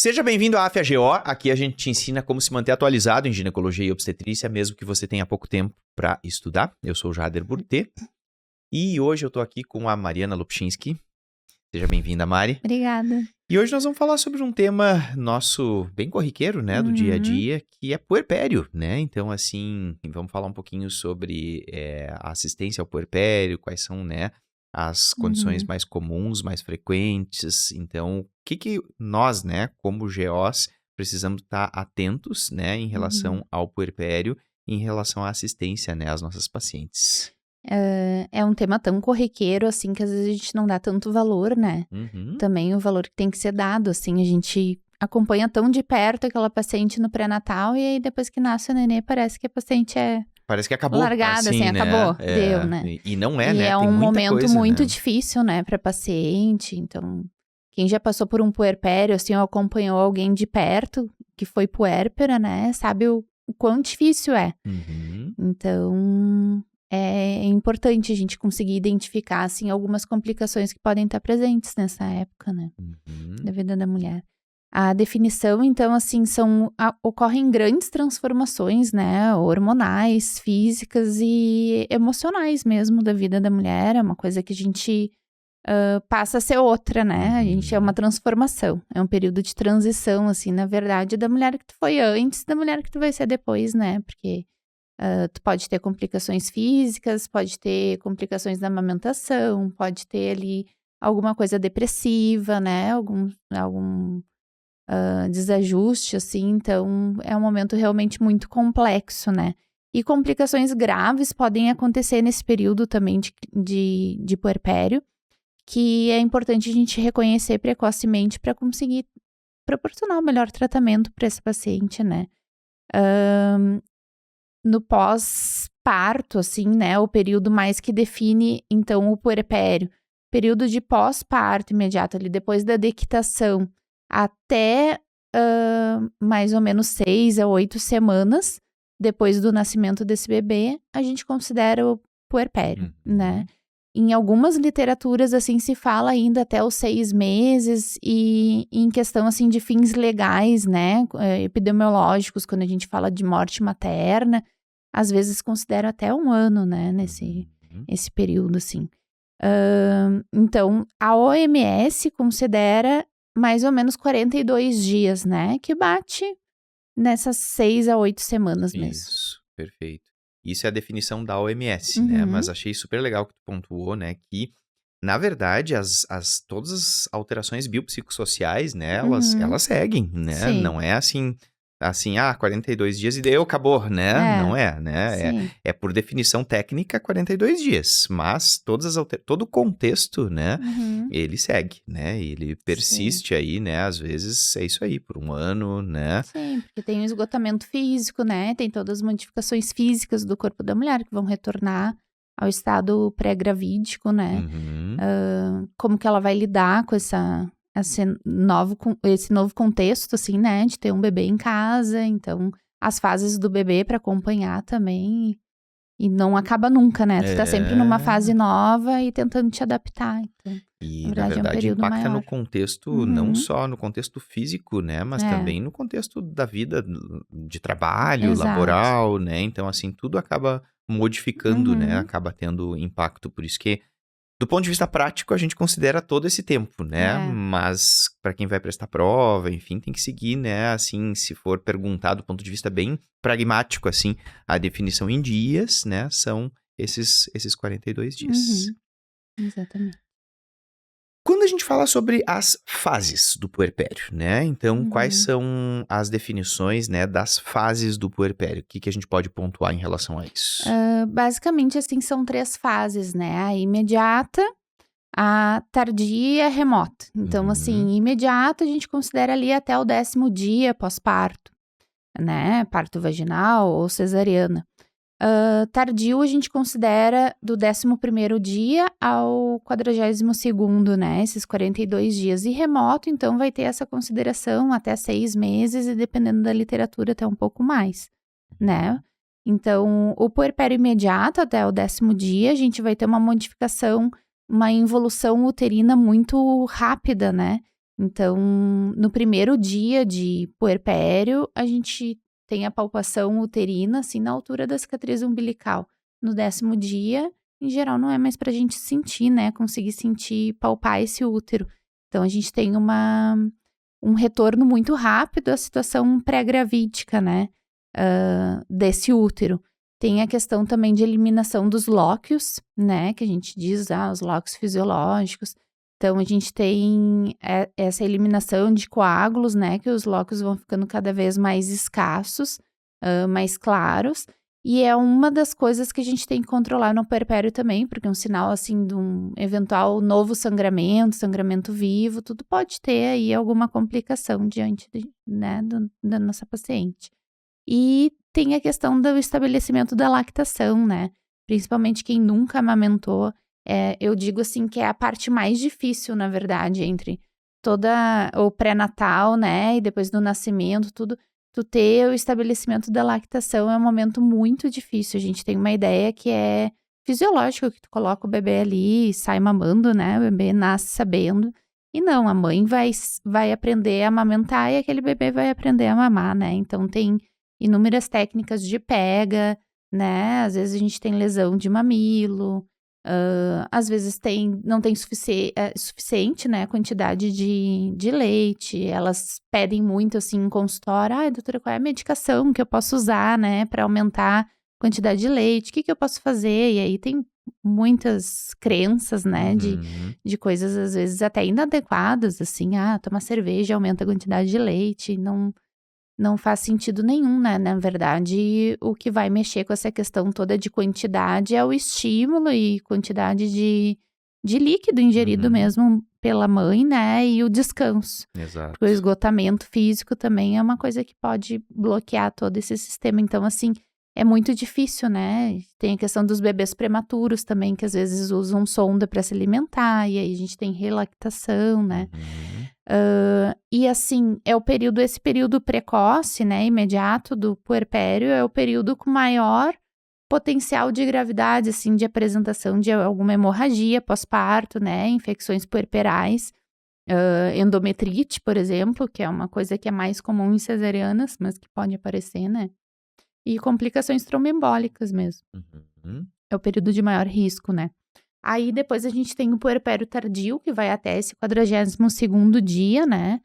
Seja bem-vindo à AFAGO. Aqui a gente te ensina como se manter atualizado em ginecologia e obstetrícia, mesmo que você tenha pouco tempo para estudar. Eu sou o Jader Burtê e hoje eu tô aqui com a Mariana Lupchinski. Seja bem-vinda, Mari. Obrigada. E hoje nós vamos falar sobre um tema nosso bem corriqueiro, né, do dia a dia, que é puerpério, né? Então, assim, vamos falar um pouquinho sobre a assistência ao puerpério, quais são, né, as condições mais comuns, mais frequentes. Então, o que nós, né, como GOs, precisamos estar atentos, né, em relação ao puerpério, em relação à assistência, né, às nossas pacientes. É um tema tão corriqueiro, assim, que às vezes a gente não dá tanto valor, né? Também o valor que tem que ser dado, assim, a gente acompanha tão de perto aquela paciente no pré-natal e aí depois que nasce o nenê parece que a paciente Parece que acabou. largada, assim, né? acabou, deu, né? E não é, e né? é Tem um muita momento coisa, muito né? difícil, né, pra paciente, então... Quem já passou por um puerpério, assim, ou acompanhou alguém de perto que foi puérpera, né, sabe o quão difícil é. Então... É importante a gente conseguir identificar, assim, algumas complicações que podem estar presentes nessa época, né? Da vida da mulher. A definição, então, assim, ocorrem grandes transformações, né? Hormonais, físicas e emocionais mesmo da vida da mulher. É uma coisa que a gente passa a ser outra, né? A gente é uma transformação. É um período de transição, assim, na verdade, da mulher que tu foi antes, da mulher que tu vai ser depois, né? Porque... tu pode ter complicações físicas, pode ter complicações da amamentação, pode ter ali alguma coisa depressiva, né? Algum desajuste, assim. Então, é um momento realmente muito complexo, né? E complicações graves podem acontecer nesse período também de puerpério, que é importante a gente reconhecer precocemente para conseguir proporcionar o melhor tratamento para esse paciente, né? No pós-parto, assim, né, o período mais que define, então, o puerpério. Período de pós-parto imediato, ali, depois da dequitação, até mais ou menos 6 a 8 semanas, depois do nascimento desse bebê, a gente considera o puerpério, né? Em algumas literaturas, assim, se fala ainda até os 6 meses e em questão, assim, de fins legais, né, epidemiológicos, quando a gente fala de morte materna, às vezes considera até 1 ano, né, esse período, assim. Então, a OMS considera mais ou menos 42 dias, né, que bate nessas 6 a 8 semanas mesmo. Isso, perfeito. Isso é a definição da OMS, né? Mas achei super legal que tu pontuou, né? Que, na verdade, todas as alterações biopsicossociais, né? Elas seguem, né? Sim. Não é assim, 42 dias e deu, acabou, né? Não é, né? É por definição técnica 42 dias. Mas todo o contexto, né? Ele segue, né? Ele persiste aí, né? Às vezes é isso aí, por 1 ano, né? Sim, porque tem o esgotamento físico, né? Tem todas as modificações físicas do corpo da mulher que vão retornar ao estado pré-gravídico, né? Como que ela vai lidar com esse novo contexto, assim, né? De ter um bebê em casa, então as fases do bebê para acompanhar também. E não acaba nunca, né? Tu tá sempre numa fase nova e tentando te adaptar. Então, e, na verdade, é um impacta período no maior. contexto, não só no contexto físico, né? Mas também no contexto da vida de trabalho, Exato. laboral, né? Então, assim, tudo acaba modificando, né? Acaba tendo impacto. Por isso que, do ponto de vista prático, a gente considera todo esse tempo, né? Mas para quem vai prestar prova, enfim, tem que seguir, né? Assim, se for perguntado do ponto de vista bem pragmático, assim, a definição em dias, né? São esses 42 dias. Exatamente. Quando a gente fala sobre as fases do puerpério, né? Então, quais são as definições, né, das fases do puerpério? O que a gente pode pontuar em relação a isso? Basicamente, assim, são 3 fases, né? A imediata, a tardia e a remota. Então, assim, imediato a gente considera ali até o 10º dia pós-parto, né? Parto vaginal ou cesariana. Tardio a gente considera do 11º dia ao 42º, né? Esses 42 dias. E remoto, então, vai ter essa consideração até 6 meses e, dependendo da literatura, até um pouco mais, né? Então, o puerpério imediato até o 10º dia, a gente vai ter uma modificação, uma involução uterina muito rápida, né? Então, no primeiro dia de puerpério, a gente tem a palpação uterina, assim, na altura da cicatriz umbilical. No 10º dia, em geral, não é mais pra gente sentir, né? Conseguir sentir, palpar esse útero. Então, a gente tem um retorno muito rápido à situação pré-gravídica, né? Desse útero. Tem a questão também de eliminação dos lóquios, né? Que a gente diz, os lóquios fisiológicos. Então, a gente tem essa eliminação de coágulos, né? Que os lóquios vão ficando cada vez mais escassos, mais claros. E é uma das coisas que a gente tem que controlar no puerpério também, porque é um sinal, assim, de um eventual novo sangramento vivo, tudo pode ter aí alguma complicação diante, né, da nossa paciente. E tem a questão do estabelecimento da lactação, né? Principalmente quem nunca amamentou, eu digo assim que é a parte mais difícil, na verdade, entre toda o pré-natal, né, e depois do nascimento, tudo. Tu ter o estabelecimento da lactação é um momento muito difícil. A gente tem uma ideia que é fisiológico, que tu coloca o bebê ali e sai mamando, né? O bebê nasce sabendo. E não, a mãe vai aprender a amamentar e aquele bebê vai aprender a mamar, né? Então, tem inúmeras técnicas de pega, né? Às vezes a gente tem lesão de mamilo, às vezes não tem suficiente, né, quantidade de leite. Elas pedem muito, assim, em consultório, doutora, qual é a medicação que eu posso usar, né, para aumentar a quantidade de leite? O que eu posso fazer? E aí tem muitas crenças, né, de coisas, às vezes, até inadequadas, assim, tomar cerveja aumenta a quantidade de leite, não faz sentido nenhum, né? Na verdade, o que vai mexer com essa questão toda de quantidade é o estímulo e quantidade de líquido ingerido mesmo pela mãe, né? E o descanso. Exato. Porque o esgotamento físico também é uma coisa que pode bloquear todo esse sistema. Então, assim, é muito difícil, né? Tem a questão dos bebês prematuros também, que às vezes usam sonda para se alimentar, e aí a gente tem relactação, né? E assim, esse período precoce, né, imediato do puerpério, é o período com maior potencial de gravidade, assim, de apresentação de alguma hemorragia pós-parto, né, infecções puerperais, endometrite, por exemplo, que é uma coisa que é mais comum em cesarianas, mas que pode aparecer, né, e complicações tromboembólicas mesmo. É o período de maior risco, né. Aí, depois a gente tem o puerpério tardio, que vai até esse 42º dia, né?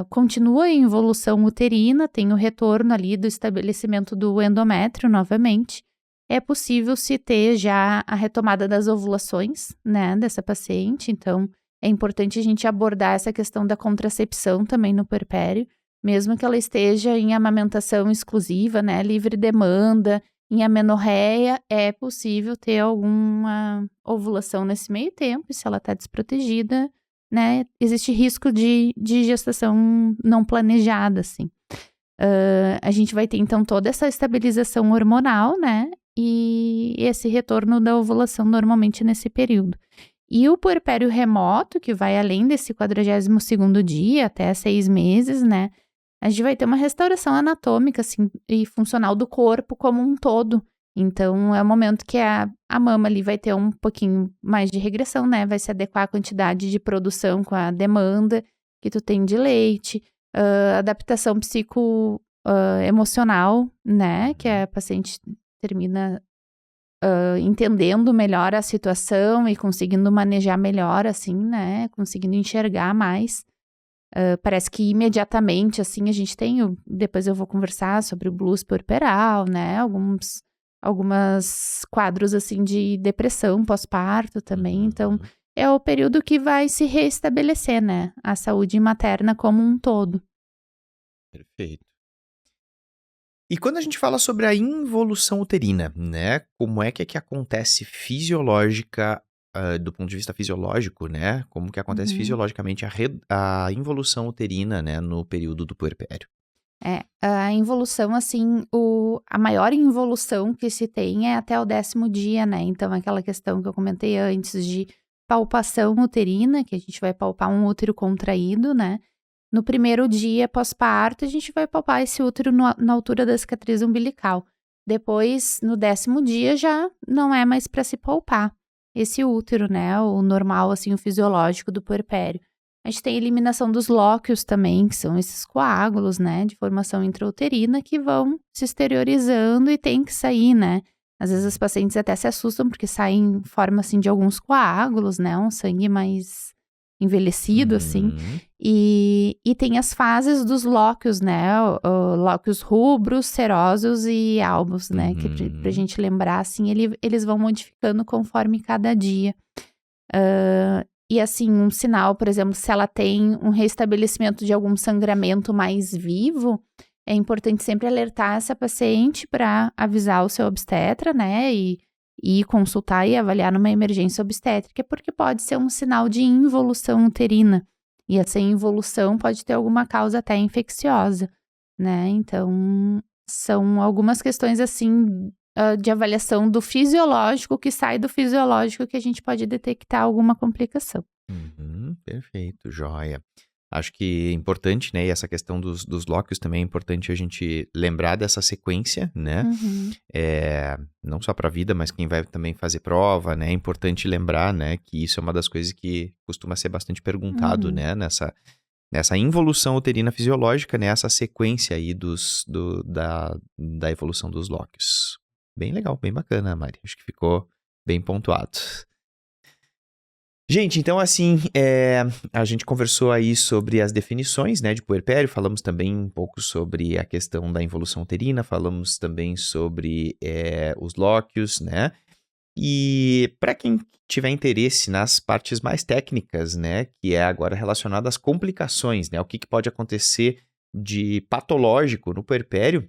Continua em evolução uterina, tem o retorno ali do estabelecimento do endométrio novamente. É possível se ter já a retomada das ovulações, né, dessa paciente. Então, é importante a gente abordar essa questão da contracepção também no puerpério, mesmo que ela esteja em amamentação exclusiva, né, livre demanda. Em amenorreia, é possível ter alguma ovulação nesse meio tempo, e se ela está desprotegida, né, existe risco de gestação não planejada, assim. A gente vai ter, então, toda essa estabilização hormonal, né, e esse retorno da ovulação normalmente nesse período. E o puerpério remoto, que vai além desse 42º dia, até 6 meses, né, a gente vai ter uma restauração anatômica, assim, e funcional do corpo como um todo. Então, é o momento que a mama ali vai ter um pouquinho mais de regressão, né? Vai se adequar à quantidade de produção com a demanda que tu tem de leite, adaptação emocional, né? Que a paciente termina entendendo melhor a situação e conseguindo manejar melhor, assim, né? Conseguindo enxergar mais. Parece que imediatamente, assim, a gente tem, depois eu vou conversar sobre o blues puerperal, né, algumas quadros, assim, de depressão pós-parto também. Então, é o período que vai se reestabelecer, né, a saúde materna como um todo. Perfeito. E quando a gente fala sobre a involução uterina, né, como é que acontece do ponto de vista fisiológico, né? Como que acontece fisiologicamente a involução uterina, né, no período do puerpério? A involução, assim, a maior involução que se tem é até o 10º dia, né? Então, aquela questão que eu comentei antes de palpação uterina, que a gente vai palpar um útero contraído, né? No primeiro dia pós-parto, a gente vai palpar esse útero na altura da cicatriz umbilical. Depois, no 10º dia, já não é mais para se palpar esse útero, né, o normal, assim, o fisiológico do puerpério. A gente tem a eliminação dos lóquios também, que são esses coágulos, né, de formação intrauterina que vão se exteriorizando e tem que sair, né. Às vezes as pacientes até se assustam porque saem em forma, assim, de alguns coágulos, né, um sangue mais envelhecido, assim. Uhum. E tem as fases dos lóquios, né, lóquios rubros, serosos e albos, né, que pra Uhum. gente lembrar, assim, eles vão modificando conforme cada dia. E assim, um sinal, por exemplo, se ela tem um restabelecimento de algum sangramento mais vivo, é importante sempre alertar essa paciente para avisar o seu obstetra, né? E consultar e avaliar numa emergência obstétrica, porque pode ser um sinal de involução uterina. E essa involução pode ter alguma causa até infecciosa, né? Então, são algumas questões assim de avaliação do fisiológico, que sai do fisiológico que a gente pode detectar alguma complicação. Uhum, perfeito, joia. Acho que é importante, né? E essa questão dos lóquios também é importante a gente lembrar dessa sequência, né? Uhum. Não só para a vida, mas quem vai também fazer prova, né? É importante lembrar, né? Que isso é uma das coisas que costuma ser bastante perguntado, Uhum. né? Nessa involução uterina fisiológica, né? Essa sequência aí da evolução dos lóquios. Bem legal, bem bacana, Mari. Acho que ficou bem pontuado. Gente, então assim, a gente conversou aí sobre as definições, né, de puerpério, falamos também um pouco sobre a questão da involução uterina, falamos também sobre os lóquios, né, e para quem tiver interesse nas partes mais técnicas, né, que é agora relacionado às complicações, né, o que pode acontecer de patológico no puerpério,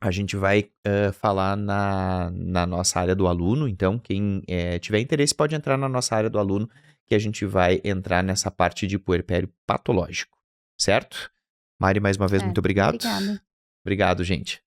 a gente vai falar na nossa área do aluno. Então, quem tiver interesse pode entrar na nossa área do aluno, que a gente vai entrar nessa parte de puerpério patológico, certo? Mari, mais uma vez, muito obrigado. Obrigada. Obrigado, gente.